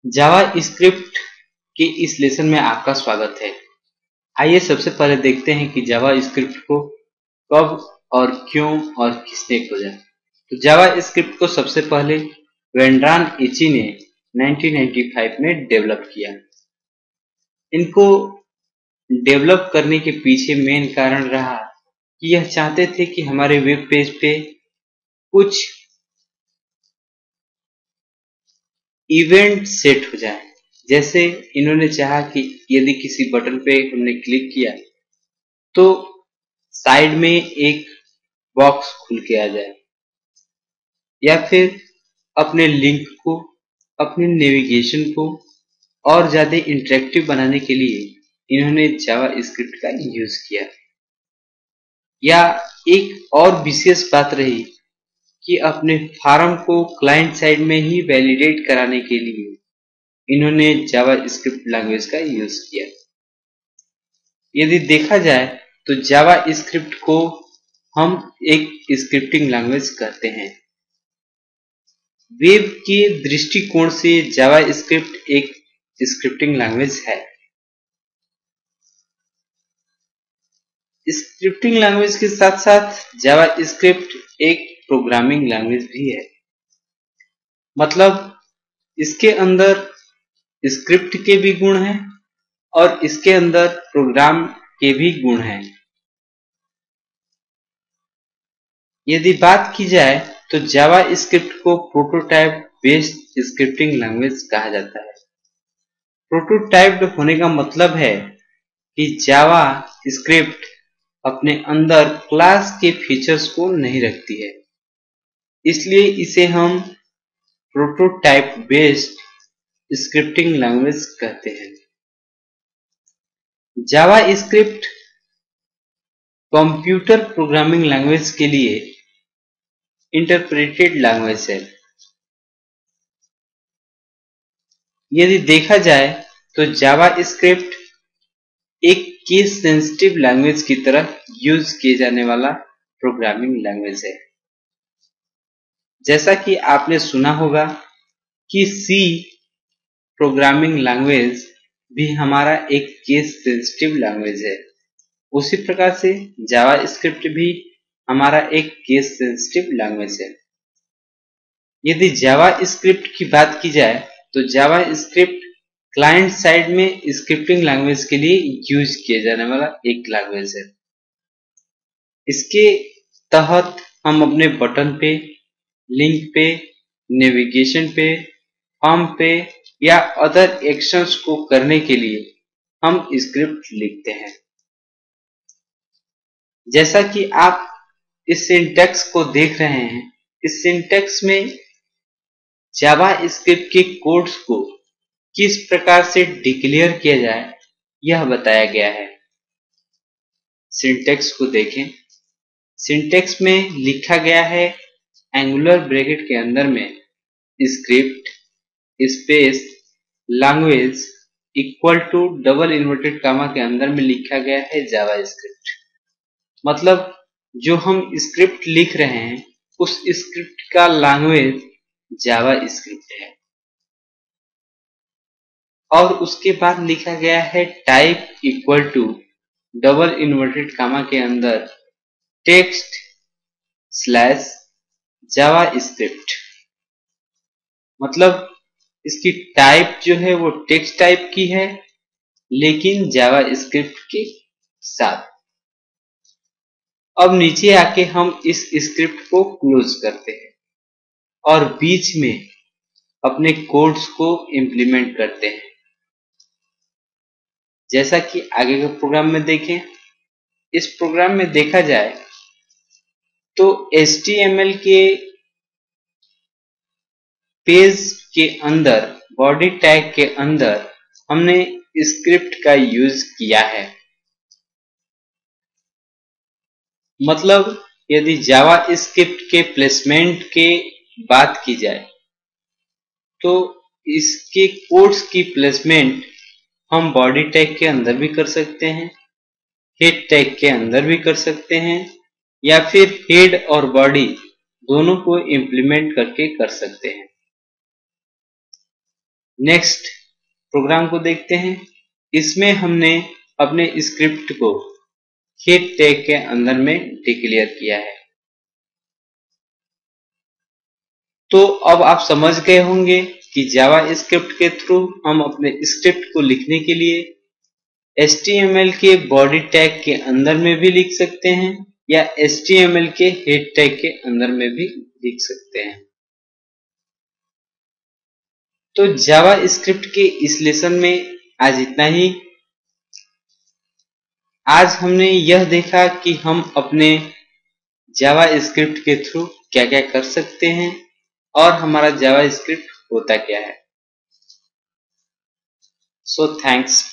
जावा script के इस lesson में आपका स्वागत है। आइए सबसे पहले देखते हैं कि जावा स्क्रिप्ट को कब और क्यों और किसने खोजा। तो जावा स्क्रिप्ट को सबसे पहले वेंड्रान इची ने 1995 में डेवलप किया। इनको डेवलप करने के पीछे मेन कारण रहा कि यह चाहते थे कि हमारे वेब पेज पे कुछ इवेंट सेट हो जाए। जैसे इन्होंने चाहा कि यदि किसी बटन पे हमने क्लिक किया तो साइड में एक बॉक्स खुल के आ जाए, या फिर अपने लिंक को, अपने नेविगेशन को और ज्यादा इंटरेक्टिव बनाने के लिए इन्होंने जावा स्क्रिप्ट का यूज किया। या एक और विशेष बात रही कि अपने फॉर्म को क्लाइंट साइड में ही वैलिडेट कराने के लिए इन्होंने जावा स्क्रिप्ट लैंग्वेज का यूज किया। यदि देखा जाए तो जावा स्क्रिप्ट को हम एक स्क्रिप्टिंग लैंग्वेज कहते हैं। वेब के दृष्टिकोण से जावा स्क्रिप्ट एक स्क्रिप्टिंग लैंग्वेज है। स्क्रिप्टिंग लैंग्वेज के साथ साथ जावा स्क्रिप्ट एक प्रोग्रामिंग लैंग्वेज भी है। मतलब इसके अंदर स्क्रिप्ट के भी गुण हैं और इसके अंदर प्रोग्राम के भी गुण हैं। यदि बात की जाए तो जावा स्क्रिप्ट को प्रोटोटाइप बेस्ड स्क्रिप्टिंग लैंग्वेज कहा जाता है। प्रोटोटाइप्ड होने का मतलब है कि जावा स्क्रिप्ट अपने अंदर क्लास के फीचर्स को नहीं रखती है, इसलिए इसे हम प्रोटोटाइप बेस्ड स्क्रिप्टिंग लैंग्वेज कहते हैं। जावा स्क्रिप्ट कंप्यूटर प्रोग्रामिंग लैंग्वेज के लिए इंटरप्रेटेड लैंग्वेज है। यदि देखा जाए तो जावा स्क्रिप्ट एक केस सेंसिटिव लैंग्वेज की तरह यूज किए जाने वाला प्रोग्रामिंग लैंग्वेज है। जैसा कि आपने सुना होगा कि सी प्रोग्रामिंग लैंग्वेज भी हमारा एक केस सेंसिटिव लैंग्वेज है, उसी प्रकार से जावा स्क्रिप्ट भी हमारा एक केस सेंसिटिव लैंग्वेज है। यदि जावा स्क्रिप्ट की बात की जाए तो जावा स्क्रिप्ट क्लाइंट साइड में स्क्रिप्टिंग लैंग्वेज के लिए यूज किए जाने वाला एक लैंग्वेज है। इसके तहत हम अपने बटन पे, लिंक पे, नेविगेशन पे, फॉर्म पे या अदर एक्शंस को करने के लिए हम स्क्रिप्ट लिखते हैं। जैसा कि आप इस सिंटैक्स को देख रहे हैं, इस सिंटैक्स में जावा स्क्रिप्ट के कोड्स को किस प्रकार से डिक्लेयर किया जाए यह बताया गया है। सिंटैक्स को देखें। सिंटैक्स में लिखा गया है एंगुलर ब्रैकेट के अंदर में script space language equal to double inverted comma के अंदर में लिखा गया है जावा स्क्रिप्ट। मतलब जो हम स्क्रिप्ट लिख रहे हैं उस स्क्रिप्ट का लैंग्वेज जावा स्क्रिप्ट है। और उसके बाद लिखा गया है type equal to double inverted comma के अंदर टेक्स्ट स्लैश जावा स्क्रिप्ट। मतलब इसकी टाइप जो है वो टेक्स्ट टाइप की है, लेकिन जावा स्क्रिप्ट के साथ। अब नीचे आके हम इस स्क्रिप्ट को क्लोज करते हैं और बीच में अपने कोड्स को इंप्लीमेंट करते हैं। जैसा कि आगे के प्रोग्राम में देखें। इस प्रोग्राम में देखा जाए तो HTML के पेज के अंदर, बॉडी टैग के अंदर हमने स्क्रिप्ट का यूज किया है। मतलब यदि जावा स्क्रिप्ट के प्लेसमेंट के बात की जाए तो इसके कोड्स की प्लेसमेंट हम बॉडी टैग के अंदर भी कर सकते हैं, हेड टैग के अंदर भी कर सकते हैं, या फिर हेड और बॉडी दोनों को इंप्लीमेंट करके कर सकते हैं। नेक्स्ट प्रोग्राम को देखते हैं। इसमें हमने अपने स्क्रिप्ट को हेड टैग के अंदर में डिक्लेयर किया है। तो अब आप समझ गए होंगे कि जावा स्क्रिप्ट के थ्रू हम अपने स्क्रिप्ट को लिखने के लिए HTML के बॉडी टैग के अंदर में भी लिख सकते हैं या HTML के हेड टैग के अंदर में भी लिख सकते हैं। तो जावा स्क्रिप्ट के इस लेसन में आज इतना ही। आज हमने यह देखा कि हम अपने जावा स्क्रिप्ट के थ्रू क्या क्या कर सकते हैं और हमारा जावा स्क्रिप्ट होता क्या है। So thanks